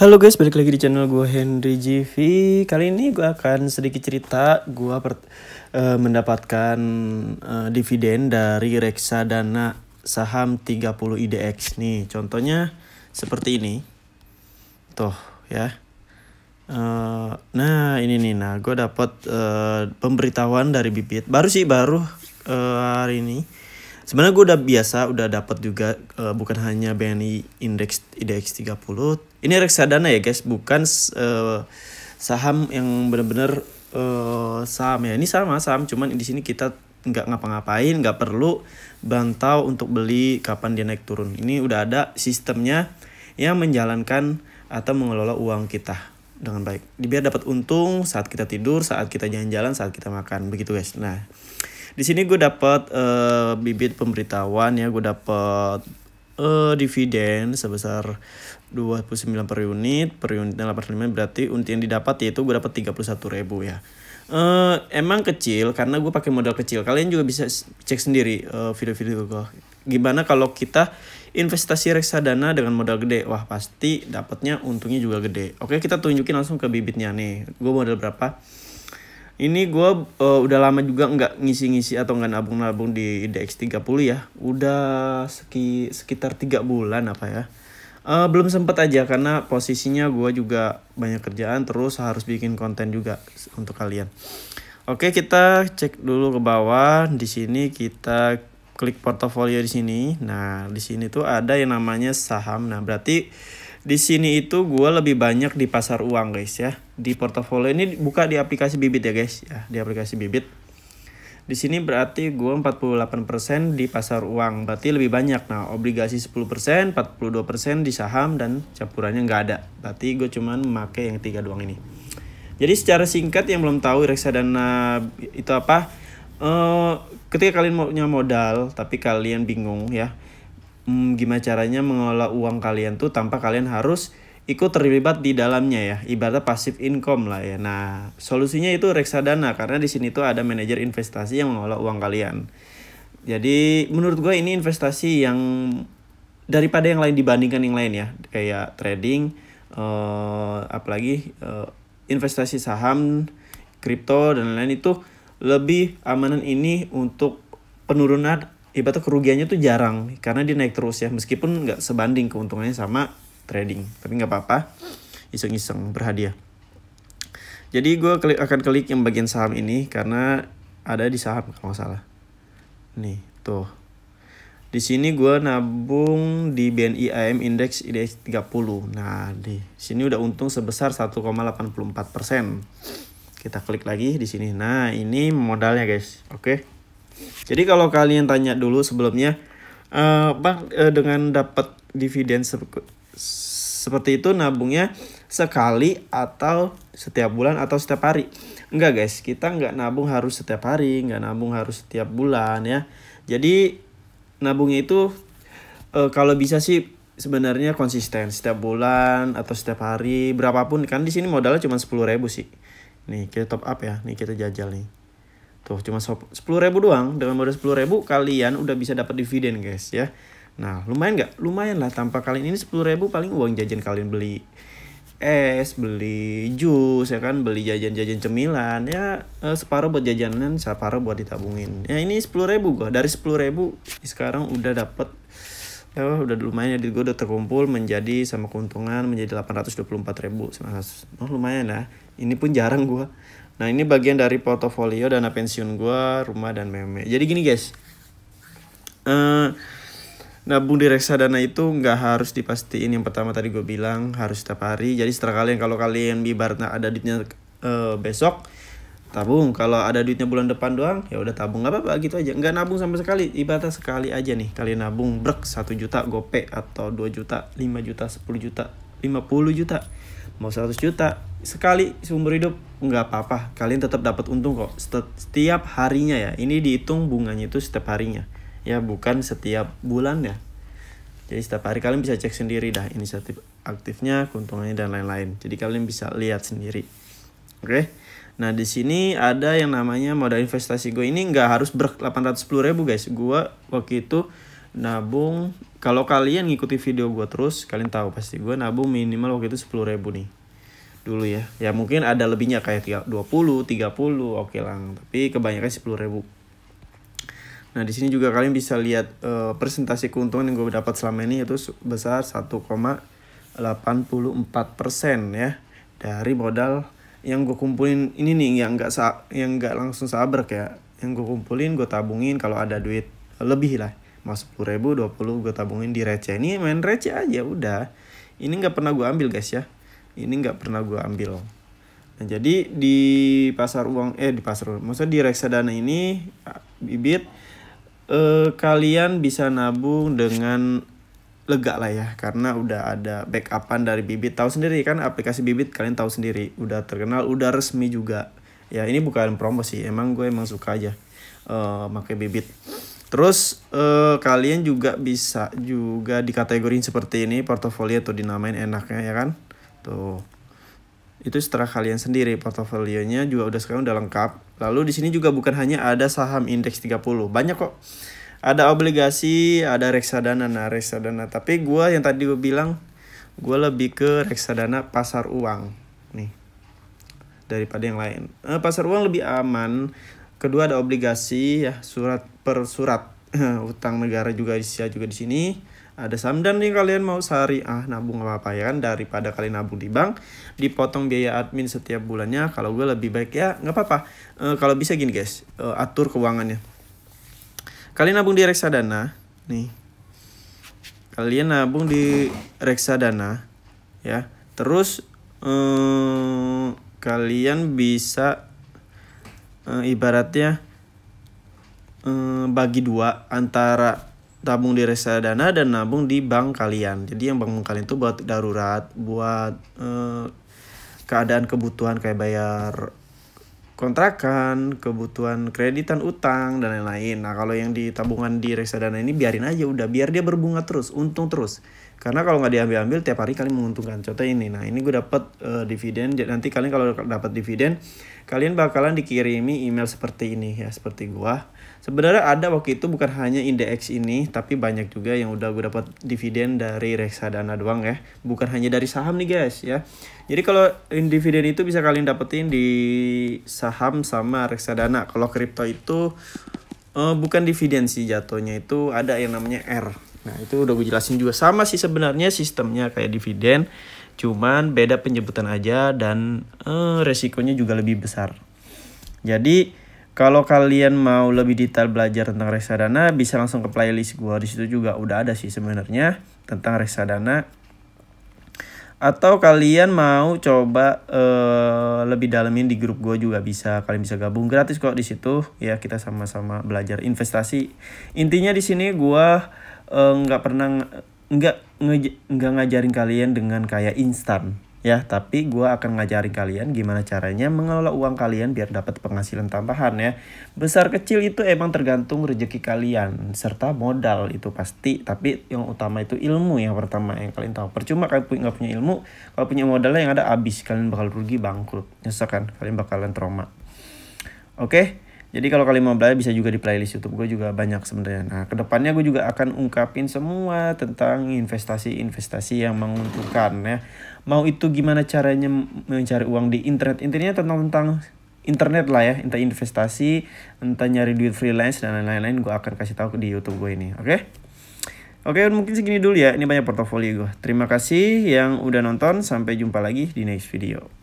Halo guys, balik lagi di channel gue Henry GV. Kali ini gue akan sedikit cerita gue mendapatkan dividen dari reksadana saham 30 IDX nih. Contohnya seperti ini. Tuh ya. Nah ini nih, gue dapat pemberitahuan dari Bibit. Baru hari ini. Sebenarnya gue udah dapat juga bukan hanya BNI Index IDX 30. Ini reksadana ya guys, bukan saham yang benar-benar saham ya. Ini sama saham, cuman di sini kita nggak ngapa-ngapain, nggak perlu bantau untuk beli kapan dia naik turun. Ini udah ada sistemnya yang menjalankan atau mengelola uang kita dengan baik. Biar dapat untung saat kita tidur, saat kita jalan-jalan, saat kita makan, begitu guys. Nah, di sini gue dapat bibit pemberitahuan ya, gue dapat dividen sebesar 29 per unitnya 85, berarti unit yang didapat yaitu gue dapat 31.000 ya. Emang kecil karena gue pakai modal kecil. Kalian juga bisa cek sendiri video-video gue. Gimana kalau kita investasi reksadana dengan modal gede? Wah, pasti dapatnya untungnya juga gede. Oke, kita tunjukin langsung ke bibitnya nih. Gue modal berapa? Ini gue udah lama juga nggak ngisi-ngisi atau nggak nabung-nabung di IDX 30 ya. Udah sekitar 3 bulan apa ya. Belum sempet aja karena posisinya gue juga banyak kerjaan, terus harus bikin konten juga untuk kalian. Oke, kita cek dulu ke bawah. Di sini kita klik portofolio di sini. Nah, di sini tuh ada yang namanya saham. Nah, berarti di sini itu gue lebih banyak di pasar uang guys ya. Di portofolio ini buka di aplikasi Bibit ya guys ya, di aplikasi Bibit. Di sini berarti gue 48% di pasar uang, berarti lebih banyak. Nah, obligasi 10%, 42% di saham, dan campurannya nggak ada. Berarti gue cuman memakai yang 3 doang ini. Jadi secara singkat yang belum tahu reksadana itu apa, ketika kalian punya modal tapi kalian bingung ya, gimana caranya mengelola uang kalian tuh tanpa kalian harus ikut terlibat di dalamnya ya, ibaratnya passive income lah ya. Nah, solusinya itu reksadana karena di sini tuh ada manajer investasi yang mengelola uang kalian. Jadi menurut gue ini investasi yang daripada yang lain dibandingkan yang lain ya, kayak trading, apalagi investasi saham, kripto dan lain-lain itu lebih amanan ini untuk penurunan. Ibaratnya kerugiannya tuh jarang karena dia naik terus ya, meskipun nggak sebanding keuntungannya sama trading, tapi nggak apa-apa, iseng-iseng berhadiah. Jadi gue akan klik yang bagian saham ini karena ada di saham kalau nggak salah. Nih tuh, di sini gue nabung di BNI AM Index IDX 30. Nah, di sini udah untung sebesar 1,84%. Kita klik lagi di sini. Nah, ini modalnya guys. Oke. Jadi kalau kalian tanya dulu sebelumnya, Bang, dengan dapat dividen seperti itu nabungnya sekali atau setiap bulan atau setiap hari? Enggak guys, kita nggak nabung harus setiap hari, nggak nabung harus setiap bulan ya. Jadi nabungnya itu kalau bisa sih sebenarnya konsisten setiap bulan atau setiap hari, berapapun. Kan di sini modalnya cuma 10.000 sih. Nih kita top up ya, nih kita jajal nih. Tuh cuma 10.000 doang. Dengan modal 10.000 kalian udah bisa dapat dividen guys ya. Nah, lumayan nggak? Lumayan lah. Tanpa kalian ini 10.000 paling uang jajan kalian beli es, beli jus ya kan, beli jajan-jajan cemilan ya, separuh buat jajanan, separuh buat ditabungin. Ya ini 10.000 gua. Dari 10.000 sekarang udah dapat udah lumayan ya. Gue udah terkumpul menjadi sama keuntungan menjadi 824.900. Oh, lumayan lah. Ini pun jarang gua. Nah, ini bagian dari portofolio dana pensiun gue, rumah, dan meme. Jadi gini guys, nabung di reksadana itu nggak harus dipastiin. Yang pertama tadi gue bilang harus setiap hari. Jadi setelah kalau kalian ibaratnya ada duitnya besok, tabung. Kalau ada duitnya bulan depan doang, ya udah tabung, nggak apa-apa gitu aja. Nggak nabung sama sekali, ibaratnya sekali aja nih. Kalian nabung 1 juta gope atau 2 juta, 5 juta, 10 juta, 50 juta, mau 100 juta sekali seumur hidup, nggak apa-apa, kalian tetap dapat untung kok setiap harinya ya. Ini dihitung bunganya itu setiap harinya ya, bukan setiap bulan ya. Jadi setiap hari kalian bisa cek sendiri dah inisiatif aktifnya, keuntungannya, dan lain-lain. Jadi kalian bisa lihat sendiri. Oke. Nah, di sini ada yang namanya modal investasi gue. Ini nggak harus 810.000 guys. Gue waktu itu nabung kalau kalian ngikuti video gue terus, kalian tahu pasti gue nabung minimal waktu itu 10.000 nih dulu ya. Ya mungkin ada lebihnya kayak 20, 30, oke lah. Tapi kebanyakan 10.000. Nah di sini juga kalian bisa lihat presentasi keuntungan yang gue dapat selama ini itu besar 1,84% ya dari modal yang gue kumpulin ini nih, yang nggak langsung sabrek ya. Yang gue kumpulin, gue tabungin kalau ada duit lebih lah. Mau 10.000, 20 gue tabungin di receh. Ini main receh aja udah. Ini nggak pernah gue ambil guys ya. Ini nggak pernah gue ambil. Nah jadi di pasar uang maksudnya di reksadana ini Bibit kalian bisa nabung dengan lega lah ya, karena udah ada backupan dari Bibit. Tahu sendiri kan aplikasi Bibit, kalian tahu sendiri udah terkenal, udah resmi juga ya. Ini bukan promosi, emang gue suka aja pakai Bibit. Terus kalian juga bisa juga dikategorin seperti ini portofolio tuh dinamain enaknya ya kan. Tuh. Itu setelah kalian sendiri, portofolionya juga sekarang udah lengkap. Lalu di sini juga bukan hanya ada saham indeks 30, banyak kok. Ada obligasi, ada reksadana. Nah, reksadana, tapi yang tadi gue bilang gue lebih ke reksadana pasar uang nih daripada yang lain. Pasar uang lebih aman. Kedua ada obligasi ya, surat per surat utang negara juga bisa juga di sini. Ada saham, dan nih kalian mau syariah nabung apa ya kan, daripada kalian nabung di bank dipotong biaya admin setiap bulannya. Kalau gue lebih baik ya nggak apa-apa. Kalau bisa gini guys, atur keuangannya. Kalian nabung di reksadana nih. Kalian nabung di reksadana ya. Terus kalian bisa ibaratnya bagi dua antara tabung di reksadana dan nabung di bank kalian. Jadi yang bank kalian itu buat darurat, buat keadaan kebutuhan kayak bayar kontrakan, kebutuhan kreditan utang dan lain-lain. Nah kalau yang di tabungan di reksadana ini biarin aja udah, biar dia berbunga terus, untung terus. Karena kalau nggak diambil-ambil tiap hari kalian menguntungkan. Contoh ini, nah ini gue dapat dividen. Nanti kalian kalau dapat dividen, kalian bakalan dikirimi email seperti ini ya, seperti gua. Sebenarnya ada waktu itu bukan hanya indeks ini, tapi banyak juga yang udah gue dapat dividen dari reksadana doang ya. Bukan hanya dari saham nih guys ya. Jadi kalau dividen itu bisa kalian dapetin di saham sama reksadana. Kalau kripto itu bukan dividen sih jatuhnya, itu ada yang namanya R. Nah itu udah gue jelasin juga, sama sih sebenarnya sistemnya kayak dividen, cuman beda penyebutan aja dan resikonya juga lebih besar. Jadi kalau kalian mau lebih detail belajar tentang reksadana, bisa langsung ke playlist gue. Di situ juga udah ada sih sebenarnya tentang reksadana. Atau kalian mau coba lebih dalemin di grup gue juga bisa. Kalian bisa gabung gratis kok di situ. Ya kita sama-sama belajar investasi. Intinya di sini gue nggak ngajarin kalian dengan kayak instan. Ya, tapi gue akan ngajarin kalian gimana caranya mengelola uang kalian biar dapat penghasilan tambahan ya. Besar kecil itu emang tergantung rezeki kalian serta modal itu pasti. Tapi yang utama itu ilmu yang pertama yang kalian tahu. Percuma kalian nggak punya ilmu, kalau punya modalnya yang ada habis, kalian bakal rugi, bangkrut, nyesek kan, kalian bakalan trauma. Oke? Jadi kalau kalian mau belajar bisa juga di playlist YouTube gue juga banyak sebenarnya. Nah kedepannya gue juga akan ungkapin semua tentang investasi yang menguntungkan ya. Mau itu gimana caranya mencari uang di internet. Intinya tentang internet lah ya. Entah investasi, entah nyari duit freelance dan lain-lain. Gue akan kasih tahu di YouTube gue ini. Oke? Oke, mungkin segini dulu ya. Ini banyak portofolio gue. Terima kasih yang udah nonton. Sampai jumpa lagi di next video.